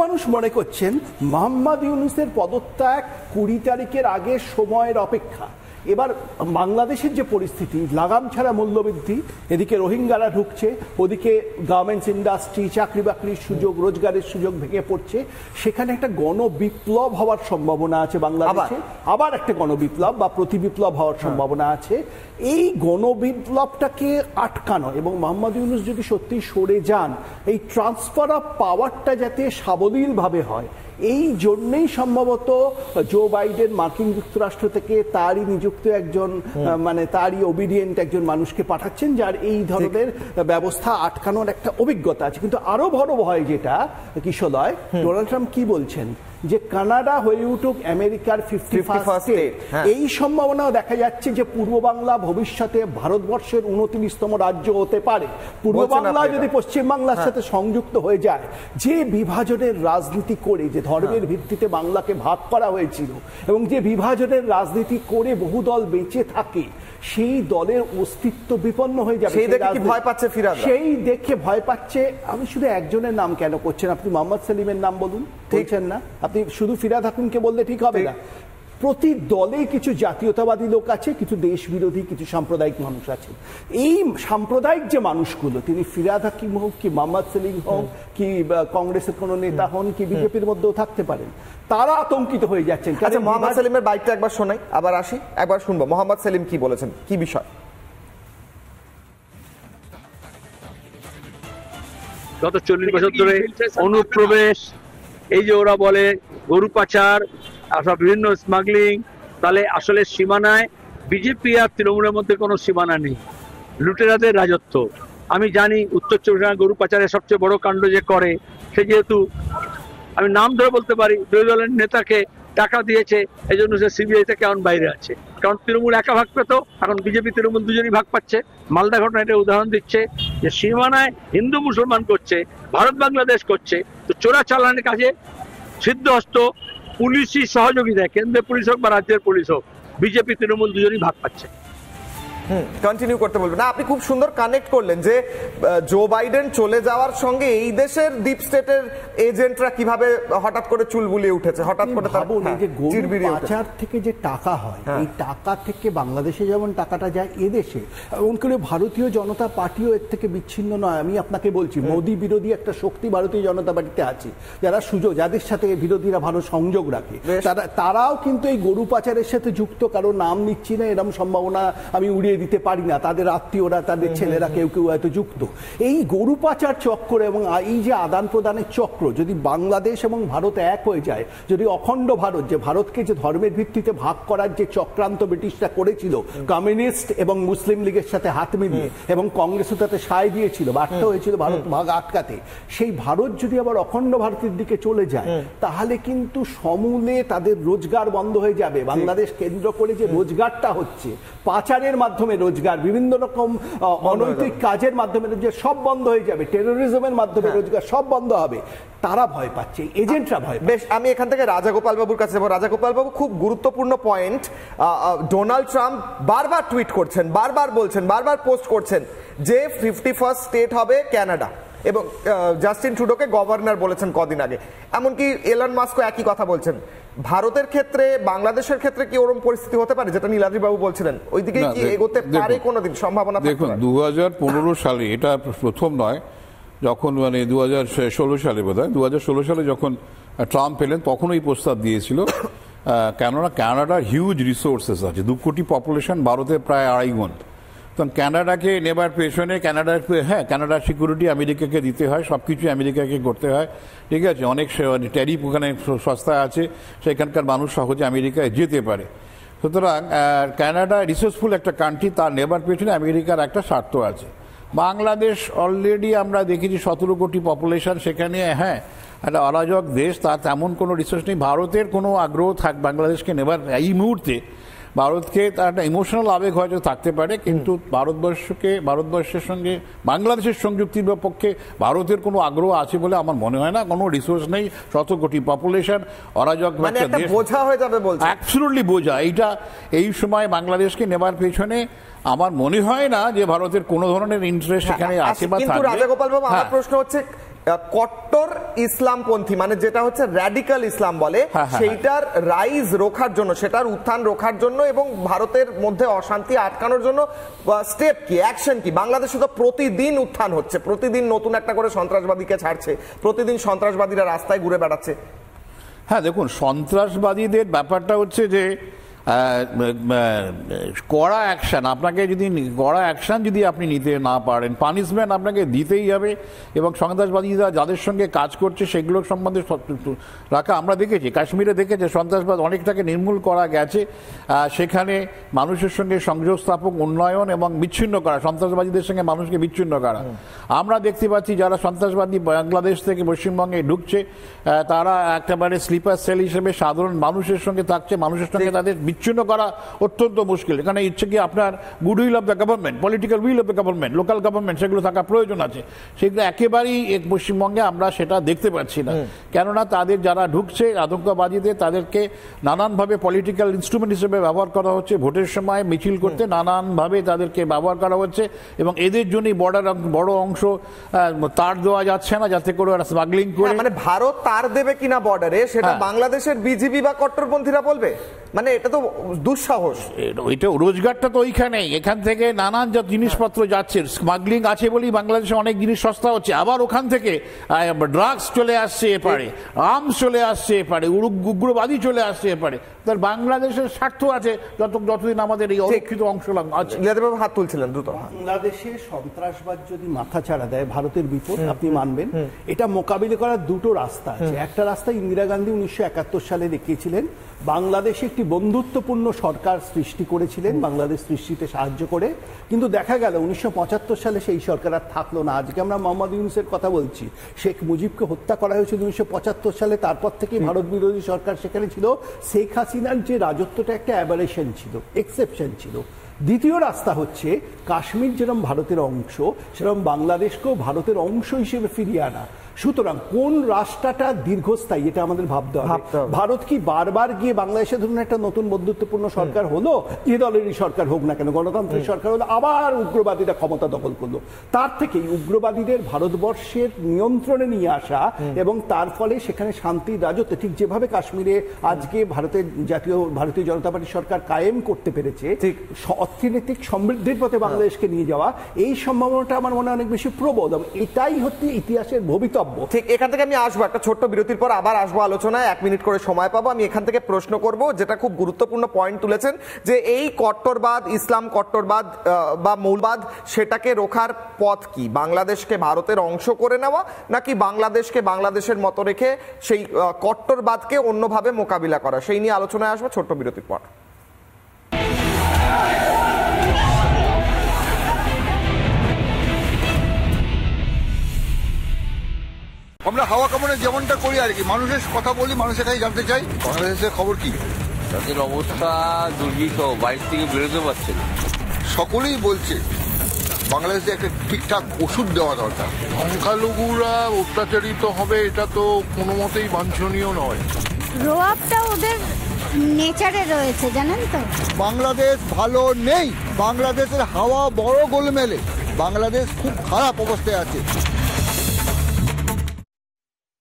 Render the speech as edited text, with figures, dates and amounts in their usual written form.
মানুষ মনে করছেন মোহাম্মদ ইউনূসের পদত্যাগ 20 তারিখের আগে সময়ের অপেক্ষা। এবার বাংলাদেশের যে পরিস্থিতি, লাগাম ছাড়া মূল্যবৃদ্ধি, এদিকে রোহিঙ্গারা ঢুকছে, ওদিকে গার্মেন্টস ইন্ডাস্ট্রি, চাকরি বাকরির সুযোগ, রোজগারের সুযোগ ভেঙে পড়ছে, সেখানে একটা গণবিপ্লব হওয়ার সম্ভাবনা আছে বাংলাদেশে, আবার একটা গণবিপ্লব বা প্রতিবিপ্লব হওয়ার সম্ভাবনা আছে। এই গণবিপ্লবটাকে আটকানো এবং মোহাম্মদ ইউনূস যদি সত্যি সরে যান, এই ট্রান্সফার অফ পাওয়ারটা যাতে সাবলীলভাবে হয়, এই জন্যই সম্ভবত জো বাইডেন মার্কিন যুক্তরাষ্ট্র থেকে তারই নিযুক্ত একজন মানে তারই ওবিডিয়েন্ট একজন মানুষকে পাঠাচ্ছেন যার এই ধরনের ব্যবস্থা আটকানোর একটা অভিজ্ঞতা আছে। কিন্তু আরো বড় ভয় যেটা কিশোরয়, ডোনাল্ড ট্রাম্প কি বলছেন যে কানাডা হয়ে উঠুক আমেরিকার 51st স্টেট, এই সম্ভাবনাও দেখা যাচ্ছে যে পূর্ব বাংলা ভবিষ্যতে ভারতবর্ষের 29তম রাজ্য হতে পারে। পূর্ব বাংলা যদি পশ্চিম বাংলার সাথে সংযুক্ত হয়ে যায়, যে বিভাজনের রাজনীতি করে, যে ধর্মের ভিত্তিতে বাংলাকে ভাগ করা হয়েছিল এবং যে বিভাজনের রাজনীতি করে বহু দল বেঁচে থাকে, সেই দলের অস্তিত্ব বিপন্ন হয়ে যাবে। সেই দেখে ভয় পাচ্ছে ফিরাদ, সেই দেখে ভয় পাচ্ছে। আমি শুধু একজনের নাম কেন করছেন, আপনি মোহাম্মদ সেলিমের নাম বলুন, বলছেন না? আপনি শুধু ফিরাদ হাকিমকে বললে ঠিক হবে না। প্রতি দলে কিছু জাতীয়তাবাদী লোক আছে, কিছু দেশ বিরোধী, কিছু সাম্প্রদায়িক মানুষ আছে। এই সাম্প্রদায়িক যে মানুষগুলো, তিনি ফিরাদ হাকিম হোক কি মোহাম্মদ সেলিম হোক কি কংগ্রেসের কোনো নেতা হন কি বিজেপির মধ্যেও থাকতে পারেন, তারা আতঙ্কিত হয়ে যাচ্ছেন। আচ্ছা, মোহাম্মদ সেলিমের বাইকটা একবার শোনাই, আবার আসি, একবার শুনবো মোহাম্মদ সেলিম কি বলেছেন, কি বিষয়। গত 40 বছর ধরে অনুপ্রবেশ, এই যে ওরা বলে গরু পাচার, সব বিভিন্ন স্মাগলিং, তাহলে আসলে সীমানায় বিজেপি আর তৃণমূলের মধ্যে কোনো সীমানা নেই, লুটেরাদের রাজত্ব। আমি জানি উত্তর চব্বিশ পরগনা গরু পাচারের সবচেয়ে বড় কাণ্ড যে করে, সে যেহেতু আমি নাম ধরে বলতে পারি, বিরোধী দলের নেতাকে টাকা দিয়েছে, এই জন্য সে সিবিআই থেকে এখন বাইরে আছে। কারণ তৃণমূল একা ভাগ পেত, এখন বিজেপি তৃণমূল দুজনই ভাগ পাচ্ছে। মালদা ঘটনা এটা উদাহরণ দিচ্ছে যে সীমানায় হিন্দু মুসলমান করছে, ভারত বাংলাদেশ করছে, তো চোরা চালানের কাজে সিদ্ধহস্ত পুলিশই সহযোগিতায়, কেন্দ্রের পুলিশ হোক বা রাজ্যের পুলিশ হোক, বিজেপি তৃণমূল দুজনই ভাগ পাচ্ছে। কন্টিনিউ করতে বলবেন না। আপনি খুব সুন্দর কানেক্ট করলেন যে জো বাইডেন চলে যাওয়ার সঙ্গে এই দেশের ডিপ স্টেটের এজেন্টরা কিভাবে হঠাৎ করে চুল বুলিয়ে উঠেছে, হঠাৎ করে পাচার থেকে যে টাকা হয়, এই টাকা থেকে বাংলাদেশে যেমন টাকাটা যায় এদেশে, এমন করে ভারতীয় জনতা পার্টিও এর থেকে বিচ্ছিন্ন নয়। আমি আপনাকে বলছি, মোদী বিরোধী একটা শক্তি ভারতীয় জনতা পার্টিতে আছে, যারা সুযোগ, যাদের সাথে বিরোধীরা ভালো সংযোগ রাখে, তারাও কিন্তু এই গরু পাচারের সাথে যুক্ত। কারো নাম নিচ্ছি না, এরকম সম্ভাবনা আমি উড়িয়ে দিতে পারি না, তাদের আত্মীয়রা, তাদের ছেলেরা কেউ কেউ হয়তো যুক্ত। এই গরু পাচার চক্র এবং এই যে আদান প্রদানের চক্র, যদি বাংলাদেশ এবং ভারত এক হয়ে যায়, যদি অখণ্ড ভারত, যে ভারতকে যে ধর্মের ভিত্তিতে ভাগ করার যে চক্রান্ত ব্রিটিশরা করেছিল কমিউনিস্ট এবং মুসলিম লীগের সাথে হাত মিলিয়ে, এবং কংগ্রেসও তাতে সায় দিয়েছিল, বাধ্য হয়েছিল ভারত ভাগ আটকাতে, সেই ভারত যদি আবার অখণ্ড ভারতের দিকে চলে যায়, তাহলে কিন্তু সমূলে তাদের রোজগার বন্ধ হয়ে যাবে। বাংলাদেশ কেন্দ্র করে যে রোজগারটা হচ্ছে, পাচারের মাধ্যমে রোজগার, বিভিন্ন রকম অনৈতিক কাজের মাধ্যমে রোজগার সব বন্ধ হয়ে যাবে, টেরোরিজমের মাধ্যমে রোজগার সব বন্ধ হবে। তারা ভয় পাচ্ছে, এজেন্টরা ভয় পাচ্ছে। বেশ, আমি এখান থেকে রাজাগোপাল বাবুর কাছে যাবো। রাজাগোপাল বাবু, খুব গুরুত্বপূর্ণ পয়েন্ট। ডোনাল্ড ট্রাম্প বারবার টুইট করছেন, বারবার বলছেন, বারবার পোস্ট করছেন যে 51st স্টেট হবে কানাডা, এবং জাস্টিন ট্রুডোকে গভর্নর বলেছেন কদিন আগে। এমনকি এলন মাস্কও একই কথা বলছেন। ভারতের ক্ষেত্রে, বাংলাদেশের ক্ষেত্রে কি ওরকম পরিস্থিতি হতে পারে যেটা নীলাদ্রি বাবু বলছিলেন? ওইদিকে কি এগোতে পারে কোনোদিন, সম্ভাবনা? দেখুন, 2015 সালে, এটা প্রথম নয়, যখন মানে 2016 সালে বোধ হয়, 2016 সালে যখন ট্রাম্প এলেন, তখন এই প্রস্তাব দিয়েছিল। কেননা কানাডার হিউজ রিসোর্সেস আছে, 2 কোটি পপুলেশন, ভারতের প্রায় 2.5 গুণ। তখন কানাডাকে নেবার পেছনে কানাডার সিকিউরিটি আমেরিকাকে দিতে হয়, সব কিছু আমেরিকাকে করতে হয়, ঠিক আছে? অনেক ট্যারিফ ওখানে সস্তা আছে, সেখানকার মানুষ সহজে আমেরিকায় যেতে পারে। সুতরাং কানাডা রিসোর্সফুল একটা কান্ট্রি, তার নেবার পেছনে আমেরিকার একটা স্বার্থ আছে। বাংলাদেশ অলরেডি আমরা দেখেছি 17 কোটি পপুলেশন, সেখানে একটা অরাজক দেশ, তার তেমন কোনো রিসোর্স নেই। ভারতের কোনো আগ্রহ বাংলাদেশকে নেবার এই মুহূর্তে, ভারতকে তার একটা ইমোশনাল আবেগ হয়তো থাকতে পারে, কিন্তু ভারতবর্ষের সঙ্গে বাংলাদেশের সংযুক্তির পক্ষে ভারতের কোনো আগ্রহ আছে বলে আমার মনে হয় না। কোনো রিসোর্স নেই, 17 কোটি পপুলেশন, অরাজক একটা দেশ, বোঝা হয়ে যাবে বলছে। অ্যাবসলিউটলি বোঝা। এই সময় বাংলাদেশকে নেবার পেছনে আমার মনে হয় না যে ভারতের কোনো ধরনের ইন্টারেস্ট এখানে আছে বা থাকবে। কিন্তু রাজাগোপাল বাবু, আমার প্রশ্ন হচ্ছে কট্টর ইসলামপন্থী মানে যেটা হচ্ছে র্যাডিক্যাল ইসলাম বলে সেইটার রাইজ রোখার জন্য, সেটার উত্থান রোখার জন্য এবং ভারতের মধ্যে অশান্তি আটকানোর জন্য স্টেপ কি, অ্যাকশন কি? বাংলাদেশে তো প্রতিদিন উত্থান হচ্ছে, প্রতিদিন নতুন একটা করে সন্ত্রাসবাদীকে ছাড়ছে, প্রতিদিন সন্ত্রাসবাদীরা রাস্তায় ঘুরে বেড়াচ্ছে। হ্যাঁ দেখুন, সন্ত্রাসবাদীদের ব্যাপারটা হচ্ছে যে কড়া অ্যাকশন, আপনাকে যদি কড়া অ্যাকশন যদি আপনি নিতে না পারেন, পানিশমেন্ট আপনাকে দিতেই হবে। এবং সন্ত্রাসবাদীরা যাদের সঙ্গে কাজ করছে সেগুলোর সম্বন্ধে রাখা, আমরা দেখেছি কাশ্মীরে দেখেছি সন্ত্রাসবাদ অনেকটাকে নির্মূল করা গেছে। সেখানে মানুষের সঙ্গে সংযোগ স্থাপক, উন্নয়ন এবং বিচ্ছিন্ন করা, সন্ত্রাসবাদীদের সঙ্গে মানুষকে বিচ্ছিন্ন করা। আমরা দেখতে পাচ্ছি যারা সন্ত্রাসবাদী বাংলাদেশ থেকে পশ্চিমবঙ্গে ঢুকছে তারা একেবারে স্লিপার সেল হিসেবে সাধারণ মানুষের সঙ্গে থাকছে, মানুষের সঙ্গে তাদের বিচ্ছিন্ন করা অত্যন্ত মুশকিল। এখানে ইচ্ছে কি আপনার goodwill of the government, political will of the government, local government, সেগুলো থাকা প্রয়োজন আছে। সেগুলো একেবারেই পশ্চিমবঙ্গে আমরা সেটা দেখতে পাচ্ছি না। কেননা তাদের যারা ঢুকছে আতঙ্কবাদীদের, তাদেরকে নানানভাবে পলিটিক্যাল ইনস্ট্রুমেন্ট হিসেবে ব্যবহার করা হচ্ছে, ভোটের সময় মিছিল করতে নানানভাবে তাদেরকে ব্যবহার করা হচ্ছে। এবং এদের জন্যই বড় অংশ তার দেওয়া যাচ্ছে না, যাতে করে ওরা স্মাগলিং করে। মানে ভারত তার দেবে কিনা বর্ডারে সেটা বাংলাদেশের বিজিবি বা কট্টরপন্থীরা বলবে? মানে এটা তো দুঃসাহস। ওইটা রোজগারটা তো ওইখানেই, এখান থেকে নানান যা জিনিসপত্র যাচ্ছে, স্মাগলিং আছে বলেই বাংলাদেশে অনেক জিনিস সস্তা হচ্ছে। আবার ওখান থেকে ড্রাগস চলে আসছে এপারে, আর্মস চলে আসছে এপারে, উগ্রবাদী চলে আসছে এপারে। তার বাংলাদেশের স্বার্থ আছে যতদিন আমাদের এই অরক্ষিত অংশ আছে। হাত তুলছিলেন দ্রুত। বাংলাদেশে সন্ত্রাসবাদ যদি মাথা ছাড়া দেয় ভারতের বিপদ, আপনি মানবেন। এটা মোকাবিলা করার দুটো রাস্তা আছে। একটা রাস্তা ইন্দিরা গান্ধী 1971 সালে দেখিয়েছিলেন, বাংলাদেশে একটি বন্ধুত্বপূর্ণ সরকার সৃষ্টি করেছিলেন বাংলাদেশ সৃষ্টিতে সাহায্য করে। কিন্তু দেখা গেল 1975 সালে সেই সরকার আর থাকলো না। আজকে আমরা মোহাম্মদ ইউনূসের কথা বলছি, শেখ মুজিবকে হত্যা করা হয়েছিল 1975 সালে। তারপর থেকে ভারত বিরোধী সরকার সেখানে ছিল। শেখ হাসিনার যে রাজত্বটা একটা অ্যাবারেশন ছিল, এক্সেপশন ছিল। দ্বিতীয় রাস্তা হচ্ছে কাশ্মীর যেরকম ভারতের অংশ, সেরকম বাংলাদেশকেও ভারতের অংশ হিসেবে ফিরিয়ে আনা। সুতরাং কোন রাষ্ট্রটা দীর্ঘস্থায়ী এটা আমাদের ভাবতে হবে। ভারত কি বারবার গিয়ে বাংলাদেশে ধরুন একটা নতুন বন্ধুত্বপূর্ণ সরকার হলো, যে দলেরই সরকার হোক না কেন, গণতান্ত্রিক সরকার হলো, আবার উগ্রবাদীরা ক্ষমতা দখল করলো। তার থেকেই উগ্রবাদীদের ভারতবর্ষের নিয়ন্ত্রণে নিয়ে আসা এবং তার ফলে সেখানে শান্তির রাজত্ব, ঠিক যেভাবে কাশ্মীরে আজকে ভারতীয় জনতা পার্টির সরকার কায়েম করতে পেরেছে, অর্থনৈতিক সমৃদ্ধির পথে বাংলাদেশকে নিয়ে যাওয়া, এই সম্ভাবনাটা আমার মনে হয় অনেক বেশি প্রবল। এটাই হচ্ছে ইতিহাসের ভবিতব্য। ঠিক এখান থেকে আমি আসবো, একটা ছোট্ট বিরতির পর আবার আসবো আলোচনায়, 1 মিনিট করে সময় পাবো। আমি এখান থেকে প্রশ্ন করব, যেটা খুব গুরুত্বপূর্ণ পয়েন্ট তুলেছেন, যে এই কট্টরবাদ, ইসলাম কট্টরবাদ বা মৌলবাদ, সেটাকে রোখার পথ কি? বাংলাদেশকে ভারতের অংশ করে নেওয়া, নাকি বাংলাদেশকে বাংলাদেশের মতো রেখে সেই কট্টরবাদকে অন্যভাবে মোকাবিলা করা? সেই নিয়ে আলোচনায় আসবো ছোট্ট বিরতির পর। আমরা হাওয়া কামড়ে যেমনটা করি আর কি, মানুষের কথা বলি, মানুষের কাছে জানতে চাই বাংলাদেশের খবর কি। তাদের অবস্থা দুর্বিষ, বাইরে থেকে বেরোতে পারছে না। সকলেই বলছে বাংলাদেশে একটা ঠিকঠাক ওষুধ দেওয়া দরকার। সংখ্যালঘুরা অত্যাচারিত হবে এটা তো কোনো মতেই বাঞ্ছনীয় নয়। রোয়াবটা ওদের নেচারে রয়েছে, জানেন তো। বাংলাদেশ ভালো নেই, বাংলাদেশের হাওয়া বড় গোলমেলে, বাংলাদেশ খুব খারাপ অবস্থায় আছে।